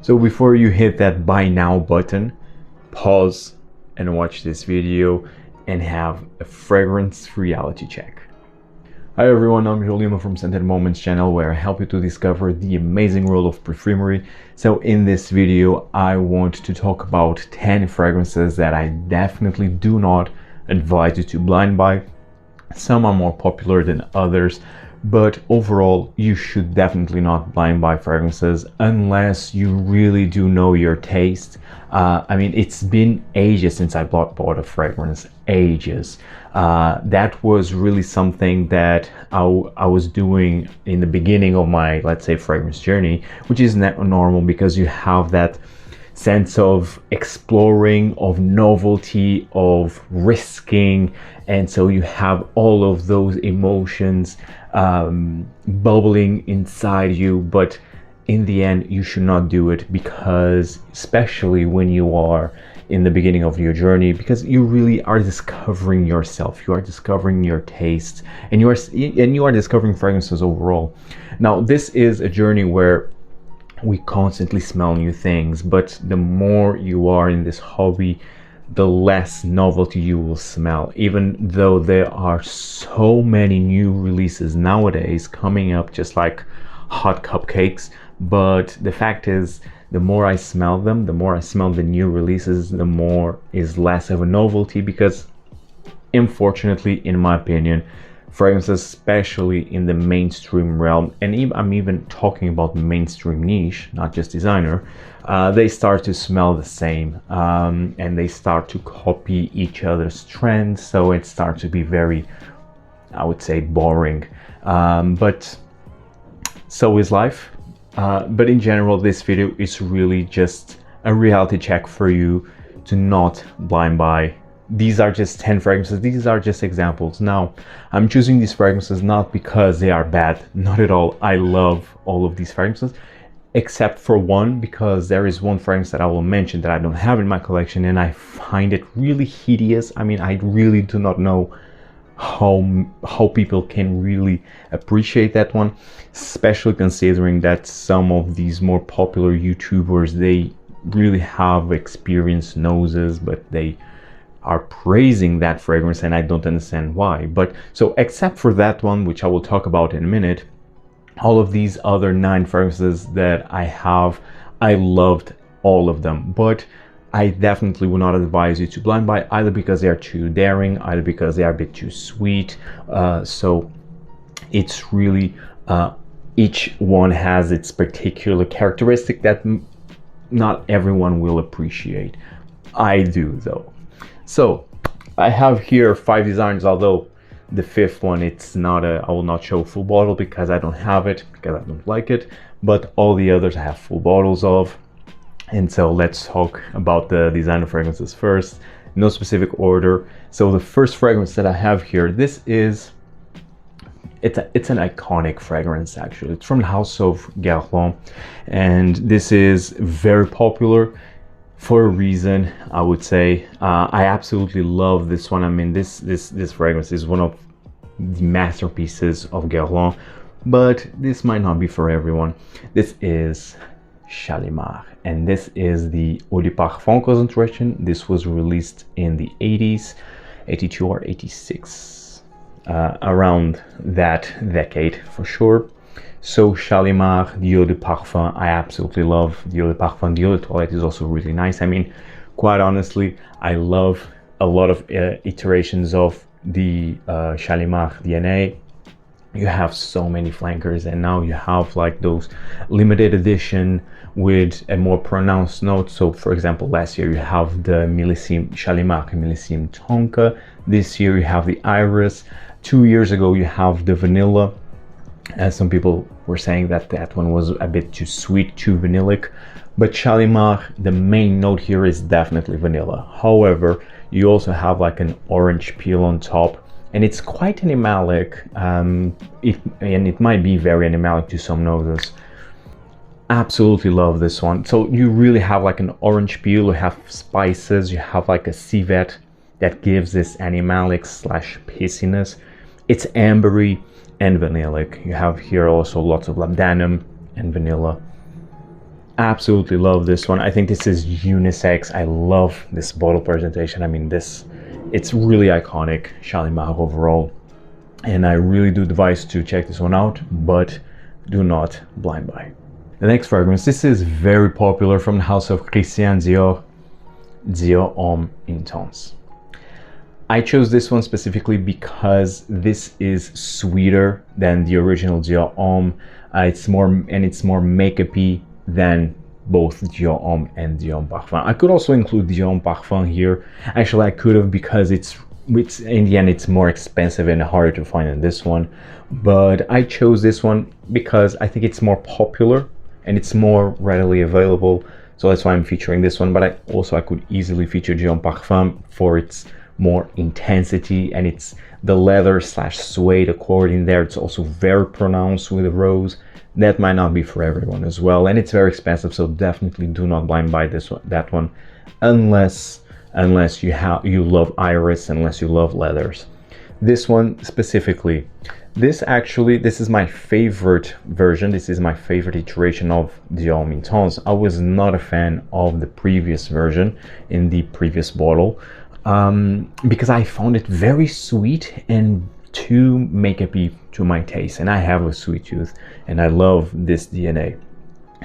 So before you hit that buy now button, pause and watch this video and have a fragrance reality check. Hi everyone, I'm Guerlaim from Scented Moments channel, where I help you to discover the amazing world of perfumery. So in this video, I want to talk about 10 fragrances that I definitely do not advise you to blind buy. Some are more popular than others, but overall you should definitely not blind buy fragrances unless you really do know your taste. I mean, it's been ages since I bought a fragrance, ages. That was really something that I was doing in the beginning of my, let's say, fragrance journey, which is not normal because you have that sense of exploring, of novelty, of risking, and so you have all of those emotions bubbling inside you. But in the end, you should not do it, because especially when you are in the beginning of your journey, because you really are discovering yourself, you are discovering your taste, and you are discovering fragrances overall. Now, this is a journey where we constantly smell new things, but the more you are in this hobby, the less novelty you will smell, even though there are so many new releases nowadays coming up just like hot cupcakes. But the fact is, the more I smell them, the more I smell the new releases, the more is less of a novelty, because unfortunately, in my opinion, fragrances, especially in the mainstream realm, and I'm even talking about mainstream niche, not just designer, they start to smell the same, and they start to copy each other's trends, so it starts to be very, I would say, boring. But so is life. But in general, this video is really just a reality check for you to not blind buy. These are just 10 fragrances. These are just examples. Now, I'm choosing these fragrances not because they are bad, not at all. I love all of these fragrances, except for one, because there is one fragrance that I will mention that I don't have in my collection, and I find it really hideous. I mean, I really do not know how people can really appreciate that one, especially considering that some of these more popular YouTubers, they really have experienced noses, but they are praising that fragrance, and I don't understand why. But so, except for that one, which I will talk about in a minute, all of these other 9 fragrances that I have, I loved all of them. But I definitely would not advise you to blind buy, either because they are too daring, either because they are a bit too sweet. So it's really, each one has its particular characteristic that not everyone will appreciate. I do, though. So I have here 5 designs, although the 5th one, it's not I will not show full bottle because I don't have it, because I don't like it, but all the others I have full bottles of. And so let's talk about the designer fragrances first, no specific order. So the first fragrance that I have here, this is, it's an iconic fragrance actually. It's from the house of Guerlaim, and this is very popular for a reason, I would say. I absolutely love this one. I mean, this fragrance is one of the masterpieces of Guerlaim, but this might not be for everyone. This is Shalimar, and this is the Eau de Parfum concentration. This was released in the 80s, 82 or 86, around that decade for sure. So Shalimar, the Eau de Parfum, I absolutely love the Eau de Parfum. The Eau de Toilette is also really nice. I mean, quite honestly, I love a lot of iterations of the Shalimar DNA. You have so many flankers, and now you have like those limited edition with a more pronounced note. So for example, last year you have the Millésime Shalimar Millésime Tonka. This year you have the Iris. 2 years ago you have the Vanilla. As some people were saying that that one was a bit too sweet, too vanillic, but Shalimar, the main note here is definitely vanilla. However, you also have like an orange peel on top, and it's quite animalic, and it might be very animalic to some noses. Absolutely love this one. So you really have like an orange peel, you have spices, you have like a civet that gives this animalic slash pissiness. It's ambery and vanillic. You have here also lots of labdanum and vanilla. Absolutely love this one. I think this is unisex. I love this bottle presentation. I mean, it's really iconic, Shalimar overall. And I really do advise to check this one out, but do not blind buy. The next fragrance, this is very popular from the house of Kurkdjian Dior, Dior Homme Intense. I chose this one specifically because this is sweeter than the original Dior Homme. It's more makeup-y than both Dior Homme and Dior Homme Parfum. I could also include Dior Homme Parfum here. Actually, I could have, because it's in the end it's more expensive and harder to find than this one. But I chose this one because I think it's more popular and it's more readily available. So that's why I'm featuring this one. But I could easily feature Dior Homme Parfum for its more intensity, and it's the leather / suede accord in there. It's also very pronounced with the rose. That might not be for everyone as well, and it's very expensive, so definitely do not blind buy that one unless you love iris, unless you love leathers. This one specifically, this is my favorite version. This is my favorite iteration of Dior Homme Intense. I was not a fan of the previous version in the previous bottle, because I found it very sweet and too makeup-y to my taste, and I have a sweet tooth and I love this DNA.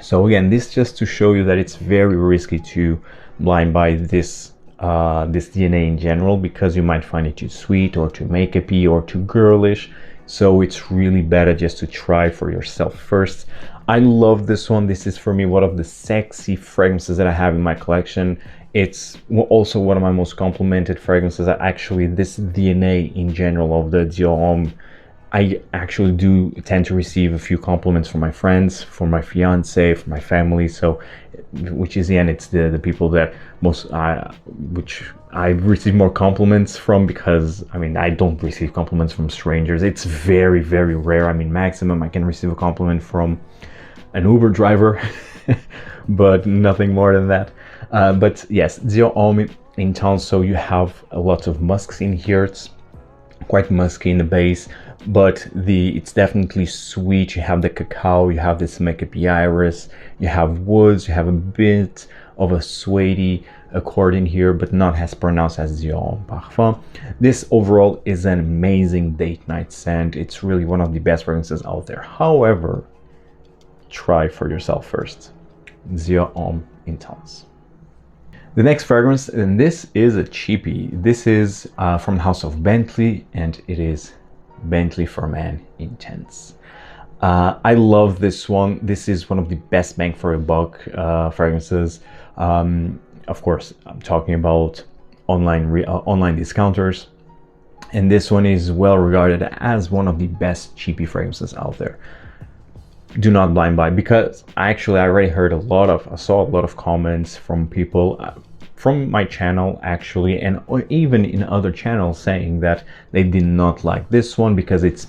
So again, this just to show you that it's very risky to blind buy this DNA in general, because you might find it too sweet or too makeup-y or too girlish. So it's really better just to try for yourself first. I love this one. This is for me one of the sexy fragrances that I have in my collection. It's also one of my most complimented fragrances. Actually, this DNA in general of the Dior Homme, I actually do tend to receive a few compliments from my friends, from my fiance, from my family. So, which is the end, it's the people that which I receive more compliments from, because I mean, I don't receive compliments from strangers. It's very, very rare. I mean, maximum I can receive a compliment from an Uber driver, but nothing more than that. But yes, Dior Homme Intense, so you have a lot of musks in here. It's quite musky in the base, but it's definitely sweet. You have the cacao, you have this makeup iris, you have woods, you have a bit of a suede accord in here, but not as pronounced as Dior Homme Parfum. This overall is an amazing date night scent. It's really one of the best fragrances out there. However, try for yourself first. Dior Homme Intense. The next fragrance, and this is a cheapie. This is from the house of Bentley, and it is Bentley For Men Intense. I love this one. This is one of the best bang for a buck fragrances. Of course, I'm talking about online discounters, and this one is well regarded as one of the best cheapie fragrances out there. Do not blind buy, because I already I saw a lot of comments from people from my channel actually, and or even in other channels, saying that they did not like this one because it's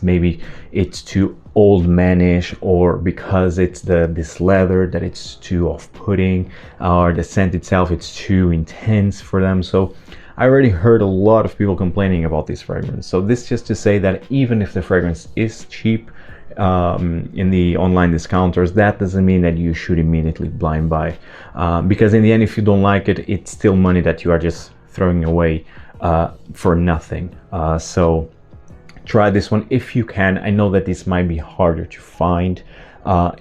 too old manish, or because it's this leather that it's too off-putting, or the scent itself it's too intense for them. So I already heard a lot of people complaining about this fragrance. So this just to say that even if the fragrance is cheap in the online discounters, that doesn't mean that you should immediately blind buy, because in the end, if you don't like it, it's still money that you are just throwing away for nothing. So try this one if you can. I know that this might be harder to find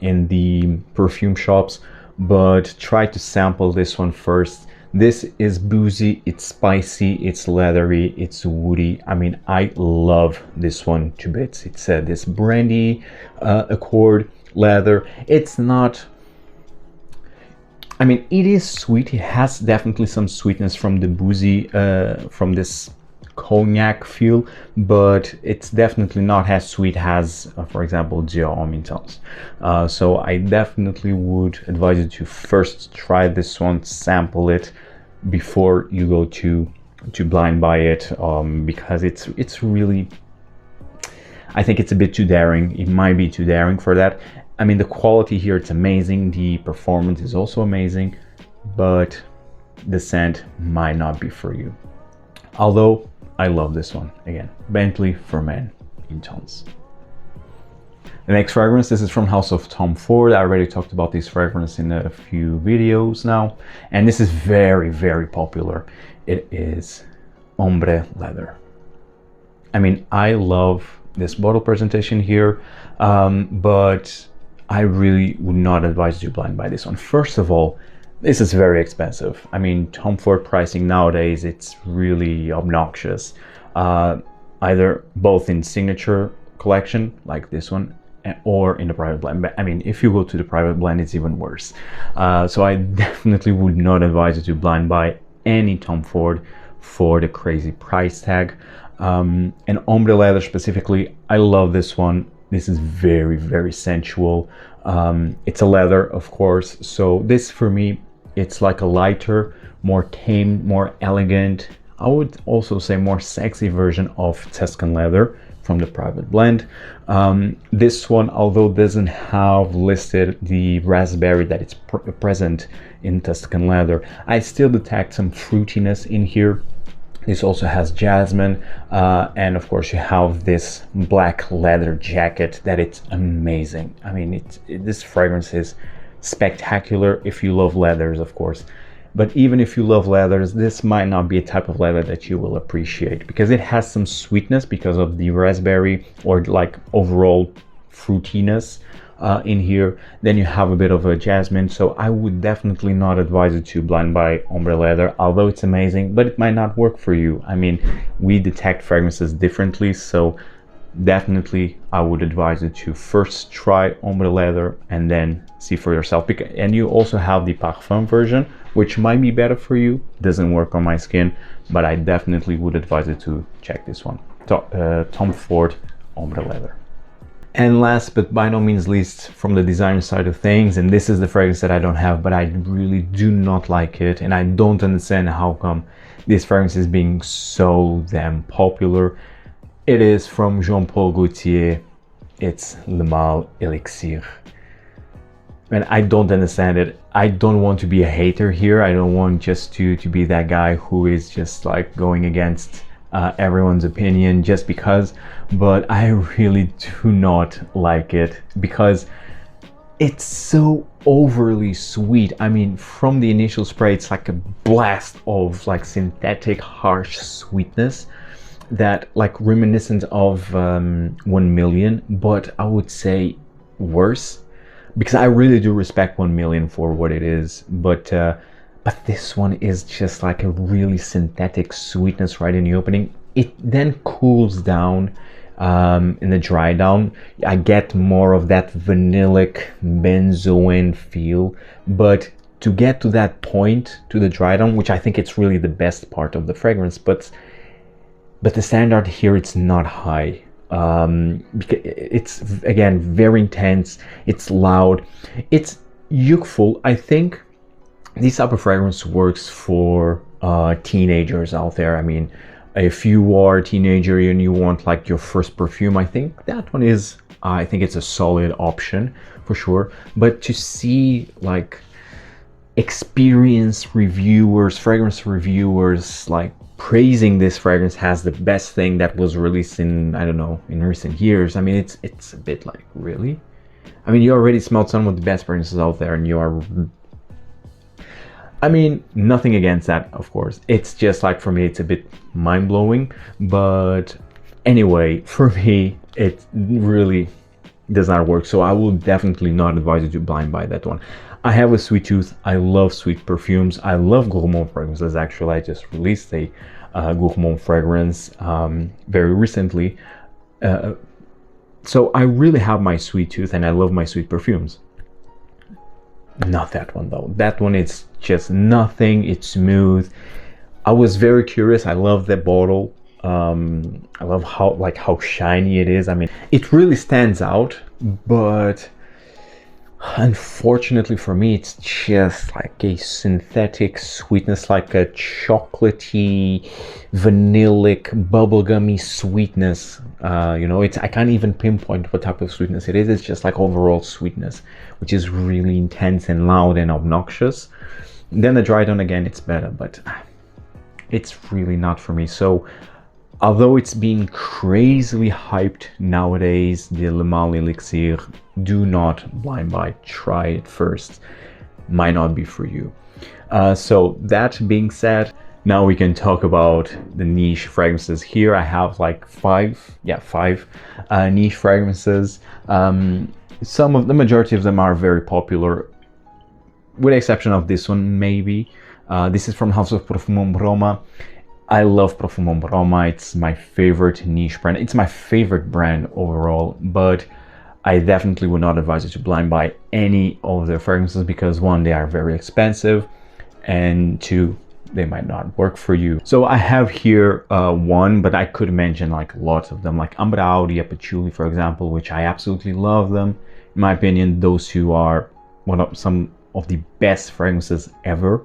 in the perfume shops, but try to sample this one first. This is boozy, it's spicy, it's leathery, it's woody. I mean, I love this one to bits. It's this brandy accord leather. It's not, I mean, it is sweet. It has definitely some sweetness from the boozy, from this cognac feel, but it's definitely not as sweet as, for example, Dior Homme Intense. So I definitely would advise you to first try this one, sample it before you go to blind buy it, because it's really, I think it's a bit too daring. It might be too daring for that. I mean, the quality here, it's amazing. The performance is also amazing, but the scent might not be for you. Although I love this one. Again, Bentley For Men Intense. The next fragrance, this is from House of Tom Ford. I already talked about this fragrance in a few videos now, and this is very, very popular. It is Ombre leather. I mean, I love this bottle presentation here, but I really would not advise you blind buy this one. First of all, this is very expensive. I mean, Tom Ford pricing nowadays, it's really obnoxious. Either both in signature collection, like this one, or in the private blend. But I mean, if you go to the private blend, it's even worse. So I definitely would not advise you to blind buy any Tom Ford for the crazy price tag. And Ombre leather specifically, I love this one. This is very, very sensual. It's a leather, of course. So this for me, it's like a lighter, more tame, more elegant, I would also say more sexy version of Tuscan leather from the private blend. This one, although doesn't have listed the raspberry that it's present in Tuscan leather, I still detect some fruitiness in here. This also has jasmine, and of course you have this black leather jacket that it's amazing. I mean, this fragrance is spectacular if you love leathers, of course. But even if you love leathers, this might not be a type of leather that you will appreciate, because it has some sweetness because of the raspberry or like overall fruitiness in here. Then you have a bit of a jasmine. So I would definitely not advise you to blind buy Ombre leather, although it's amazing, but it might not work for you. I mean, we detect fragrances differently, so definitely I would advise you to first try Ombre leather and then see for yourself. And you also have the Parfum version, which might be better for you. Doesn't work on my skin, but I definitely would advise you to check this one. Tom Ford Ombre leather. And last but by no means least, from the design side of things, and this is the fragrance that I don't have, but I really do not like it, and I don't understand how come this fragrance is being so damn popular. It is from Jean-Paul Gaultier. It's Le Malle Elixir. And I don't understand it. I don't want to be a hater here. I don't want just to be that guy who is just like going against everyone's opinion just because, but I really do not like it because it's so overly sweet. I mean, from the initial spray, it's like a blast of like synthetic harsh sweetness that like reminiscent of 1 Million, but I would say worse, because I really do respect 1 Million for what it is, but this one is just like a really synthetic sweetness right in the opening. It then cools down in the dry down. I get more of that vanillic benzoin feel, but to get to that point, to the dry down, which I think it's really the best part of the fragrance, but the standard here, it's not high. Because it's again very intense, it's loud, it's youthful. I think this type of fragrance works for teenagers out there. I mean, if you are a teenager and you want like your first perfume, I think that one is, I think it's a solid option for sure. But to see like experienced reviewers, fragrance reviewers, like praising this fragrance has the best thing that was released in, I don't know, in recent years. I mean, it's a bit like, really? I mean, you already smelled some of the best fragrances out there and you are, I mean, nothing against that, of course. It's just like, for me, it's a bit mind-blowing. But anyway, for me, it really does not work. So I will definitely not advise you to blind buy that one. I have a sweet tooth. I love sweet perfumes. I love gourmand fragrances. Actually, I just released a gourmand fragrance very recently. So I really have my sweet tooth and I love my sweet perfumes. Not that one though. That one is just nothing. It's smooth. I was very curious. I love the bottle. I love how shiny it is. I mean, it really stands out, but unfortunately for me, it's just like a synthetic sweetness, like a chocolatey, vanillic, bubblegummy sweetness. You know, I can't even pinpoint what type of sweetness it is. It's just like overall sweetness, which is really intense and loud and obnoxious. Then the dry down again, it's better, but it's really not for me. So Although it's being crazily hyped nowadays, the Le Malle Elixir, do not blind buy. Try it first. Might not be for you. So that being said, now we can talk about the niche fragrances. Here I have like five niche fragrances. The majority of them are very popular, with the exception of this one maybe. This is from House of Profumum Roma. I love Profumum Roma. It's my favorite niche brand. It's my favorite brand overall, but I definitely would not advise you to blind buy any of their fragrances because one, they are very expensive, and two, they might not work for you. So I have here one, but I could mention like lots of them, like Ombre, Absolue, for example, which I absolutely love them. In my opinion, those two are some of the best fragrances ever.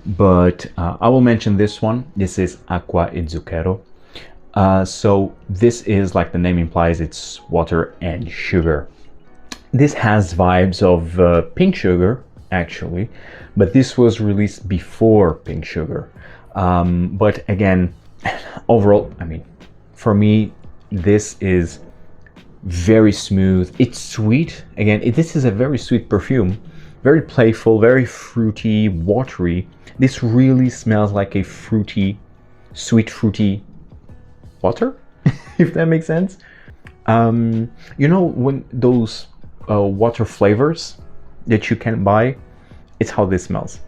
But I will mention this one. This is Acqua and Zucchero. So this is, like the name implies, it's water and sugar. This has vibes of pink sugar, actually, but this was released before pink sugar. But again, overall, I mean, for me, this is very smooth. It's sweet. Again, this is a very sweet perfume, very playful, very fruity, watery. This really smells like a fruity, sweet fruity water, if that makes sense. You know, when those water flavors that you can buy, it's how this smells,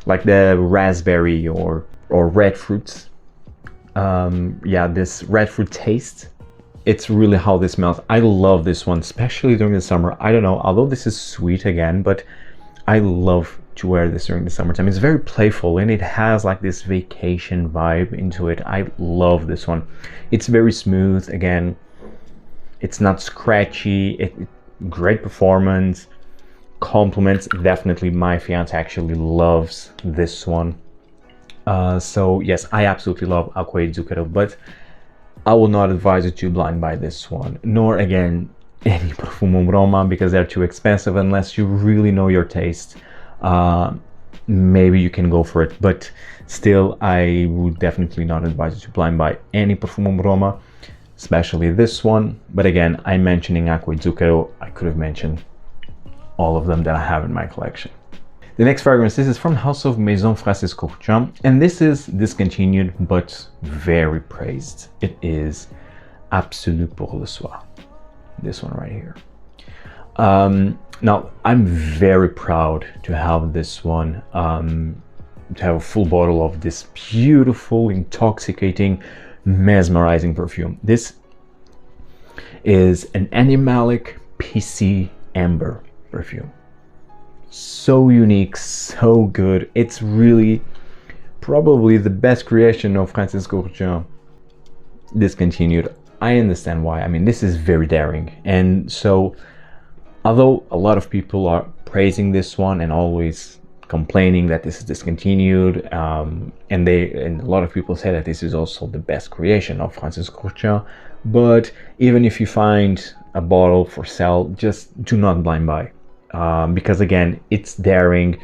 like the raspberry or red fruits. Yeah, this red fruit taste, it's really how this smells. I love this one, especially during the summer. I don't know, although this is sweet again, but I love to wear this during the summertime. It's very playful and it has like this vacation vibe into it. I love this one. It's very smooth. Again, it's not scratchy. Great performance. Compliments. Definitely my fiance actually loves this one. So yes, I absolutely love Acqua e Zucchero, but I will not advise you to blind buy this one, nor again any Profumum Roma, because they're too expensive unless you really know your taste. Maybe you can go for it, but still I would definitely not advise you to blind buy any Profumum Roma, especially this one. But again, I'm mentioning Acqua e Zucchero. I could have mentioned all of them that I have in my collection. The next fragrance, this is from House of Maison Kurkdjian, and this is discontinued but very praised. It is Absolue pour le Soir. This one right here. Now, I'm very proud to have this one, to have a full bottle of this beautiful, intoxicating, mesmerizing perfume. This is an animalic pissy amber perfume. So unique, so good. It's really probably the best creation of Francis Kurkdjian. Discontinued. I understand why. I mean, this is very daring, and so although a lot of people are praising this one and always complaining that this is discontinued, and a lot of people say that this is also the best creation of Francis Kurkdjian, but even if you find a bottle for sale, just do not blind buy, because again, it's daring.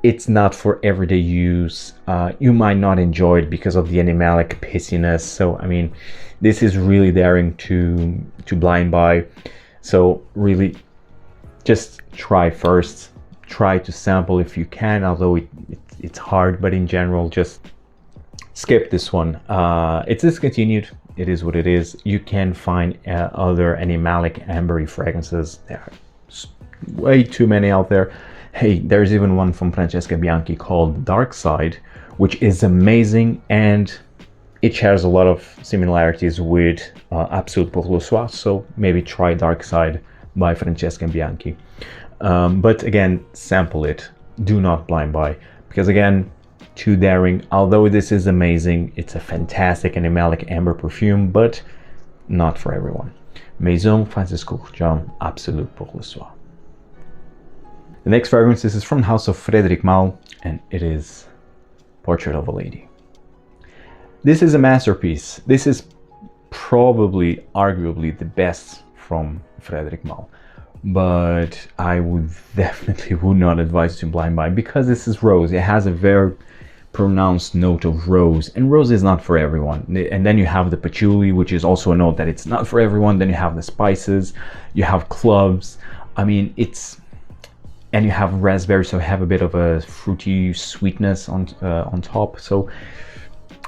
It's not for everyday use. You might not enjoy it because of the animalic pissiness. So I mean, this is really daring to blind buy. So really, just try first. Try to sample if you can, although it's hard. But in general, just skip this one. It's discontinued. It is what it is. You can find other animalic ambery fragrances. There are way too many out there. Hey, there's even one from Francesca Bianchi called Dark Side, which is amazing, and it shares a lot of similarities with Absolue pour le Soir, so maybe try Dark Side by Francesca Bianchi. But again, sample it. Do not blind buy, because again, too daring. Although this is amazing, it's a fantastic animalic amber perfume, but not for everyone. Maison, Francis Kurkdjian, Absolue pour le Soir. The next fragrance, this is from the house of Frederic Malle, and it is Portrait of a Lady. This is a masterpiece. This is probably, arguably, the best from Frederic Malle, but I would definitely would not advise you to blind buy, because this is rose. It has a very pronounced note of rose, and rose is not for everyone. And then you have the patchouli, which is also a note that it's not for everyone. Then you have the spices, you have cloves. I mean, and you have raspberry, so have a bit of a fruity sweetness on top. So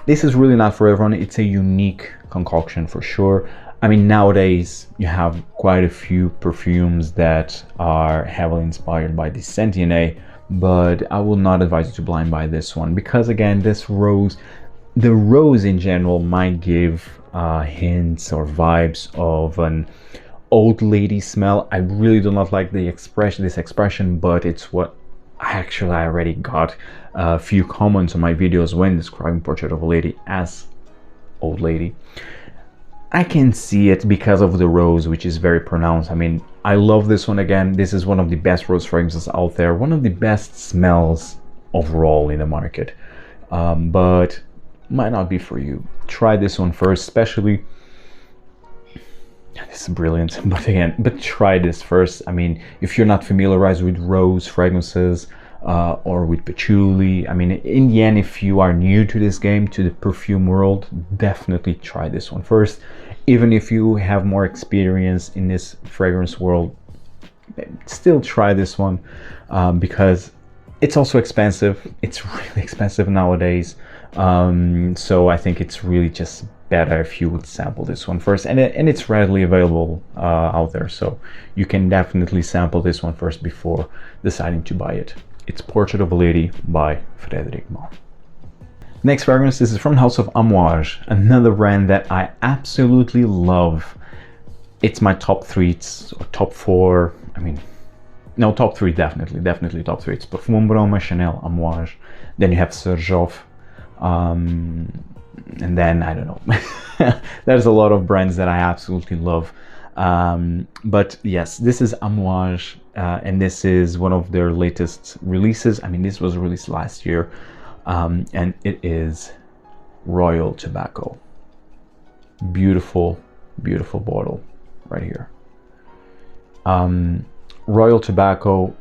this is really not for everyone. It's a unique concoction for sure. I mean, nowadays you have quite a few perfumes that are heavily inspired by the Sentiene, but I will not advise you to blind buy this one, because again, this rose, the rose in general might give hints or vibes of an old lady smell. I really do not like this expression, but it's what I already got a few comments on my videos when describing Portrait of a Lady as old lady. I can see it because of the rose, which is very pronounced. I mean, I love this one. Again, this is one of the best rose fragrances out there, one of the best smells overall in the market, but might not be for you. Try this one first, especially, this is brilliant, but try this first. I mean, if you're not familiarized with rose fragrances or with patchouli, I mean, in the end, if you are new to this game, to the perfume world, definitely try this one first. Even if you have more experience in this fragrance world, still try this one, because it's also expensive. It's really expensive nowadays. So I think it's really just better if you would sample this one first, and it's readily available out there, so you can definitely sample this one first before deciding to buy it. It's Portrait of a Lady by Frederic. Next fragrance, this is from the house of Amouage, another brand that I absolutely love. It's my top 3, it's top 4, I mean, no, top 3, definitely top 3. It's Profumum, Roma, Chanel, Amouage. Then you have Xerjoff, and then I don't know. There's a lot of brands that I absolutely love, but yes, this is Amouage, and this is one of their latest releases. I mean, this was released last year, and it is Royal Tobacco. Beautiful bottle right here. Royal Tobacco,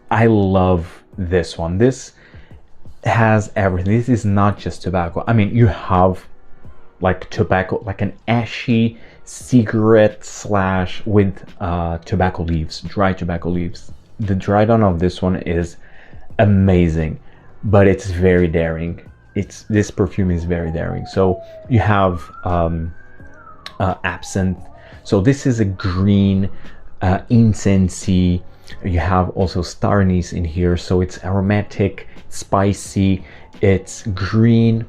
I love this one. This has everything. This is not just tobacco. I mean, you have like tobacco, like an ashy cigarette slash with tobacco leaves, dry tobacco leaves. The dry down of this one is amazing, but it's very daring. This perfume is very daring. So you have absinthe. So this is a green incensey. You have also star anise in here, so it's aromatic, spicy, it's green,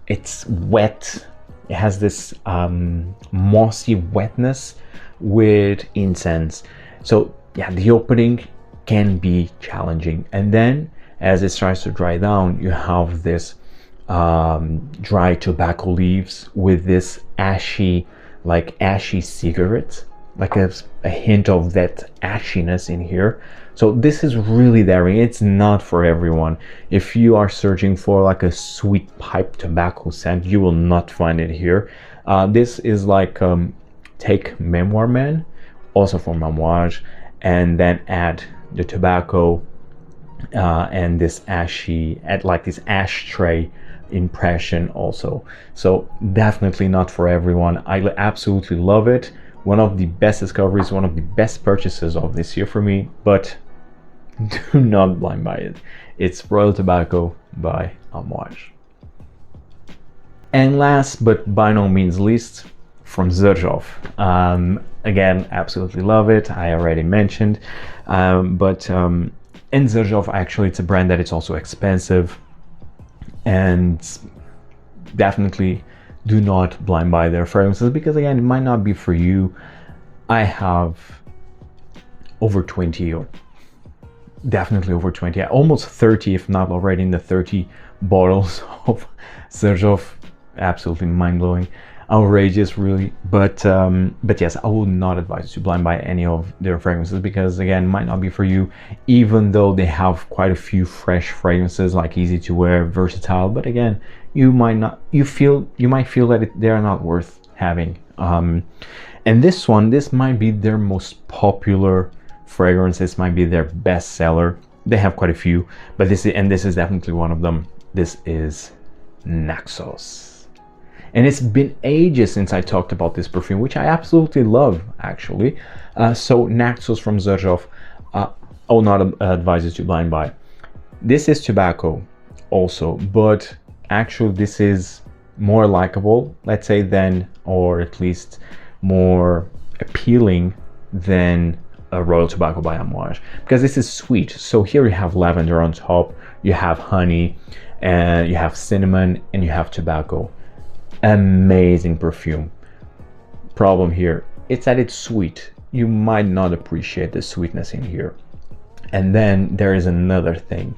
it's wet. It has this mossy wetness with incense. So yeah, the opening can be challenging, and then as it starts to dry down, you have this dry tobacco leaves with this ashy cigarette, like a hint of that ashiness in here. So this is really daring. It's not for everyone. If you are searching for like a sweet pipe tobacco scent, you will not find it here. This is like take Memoir Man, also from Amouage, and then add the tobacco and this this ashtray impression also. So definitely not for everyone. I absolutely love it. One of the best discoveries, one of the best purchases of this year for me, but do not blind buy it. It's Royal Tobacco by Amouage. And last but by no means least, from Xerjoff. Again, absolutely love it. I already mentioned, but in Xerjoff, actually, it's a brand that it's also expensive, and definitely do not blind buy their fragrances, because again, it might not be for you. I have over 20, or definitely over 20, almost 30, if not already in the 30 bottles of Xerjoff. Absolutely mind-blowing, outrageous, really. But yes, I would not advise you to blind buy any of their fragrances, because again, it might not be for you, even though they have quite a few fresh fragrances, like easy to wear, versatile. But again, you might feel that they are not worth having. And this might be their most popular fragrance. This might be their best seller. They have quite a few, but this is definitely one of them. This is Naxos. And it's been ages since I talked about this perfume, which I absolutely love, actually. So Naxos from Xerjoff, I will not advise you to blind buy. This is tobacco also, but actually this is more likable, let's say, than, or at least more appealing than a Royal Tobacco by Amouage, because this is sweet. So here you have lavender on top, you have honey, and you have cinnamon, and you have tobacco. Amazing perfume. Problem here, it's that it's sweet. You might not appreciate the sweetness in here. And then there is another thing.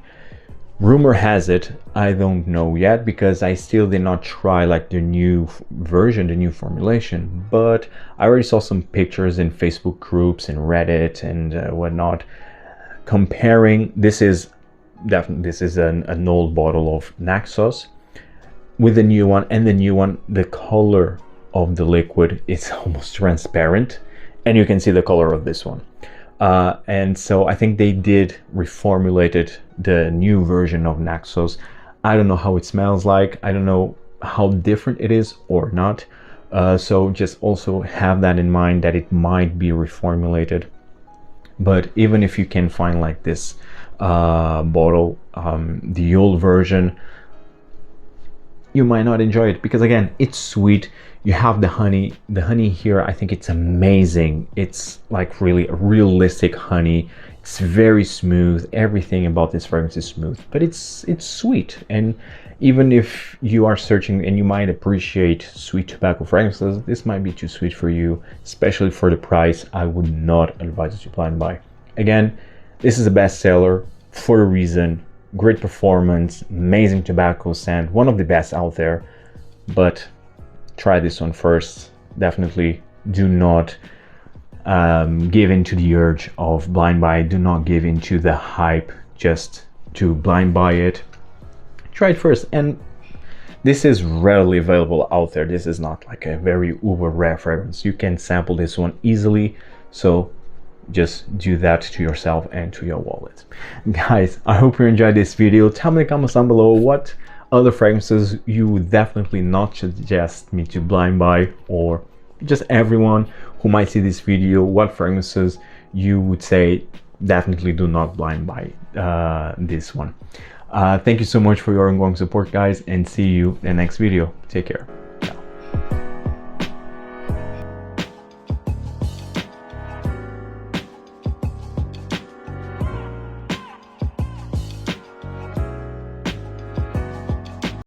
Rumor has it, I don't know yet, because I still did not try like the new version, the new formulation, but I already saw some pictures in Facebook groups and Reddit and whatnot comparing. This is an old bottle of Naxos with the new one, and the new one, the color of the liquid is almost transparent, and you can see the color of this one. And so I think they did reformulated the new version of Naxos. I don't know how it smells like. I don't know how different it is or not. So just also have that in mind, that it might be reformulated. But even if you can find like this bottle, the old version, you might not enjoy it, because again, it's sweet. You have the honey here. I think it's amazing. It's like really a realistic honey. It's very smooth. Everything about this fragrance is smooth, but it's sweet. And even if you are searching and you might appreciate sweet tobacco fragrances, this might be too sweet for you, especially for the price. I would not advise you to blind buy. Again, this is a bestseller for a reason. Great performance, amazing tobacco scent, one of the best out there. But try this one first. Definitely do not give in to the urge of blind buy. Do not give in to the hype just to blind buy it. Try it first. And this is readily available out there. This is not like a very uber rare fragrance. You can sample this one easily. So just do that to yourself and to your wallet. Guys, I hope you enjoyed this video. Tell me in the comments down below what other fragrances you would definitely not suggest me to blind buy, or just everyone who might see this video, what fragrances you would say definitely do not blind buy this one. Thank you so much for your ongoing support, guys, and see you in the next video. Take care.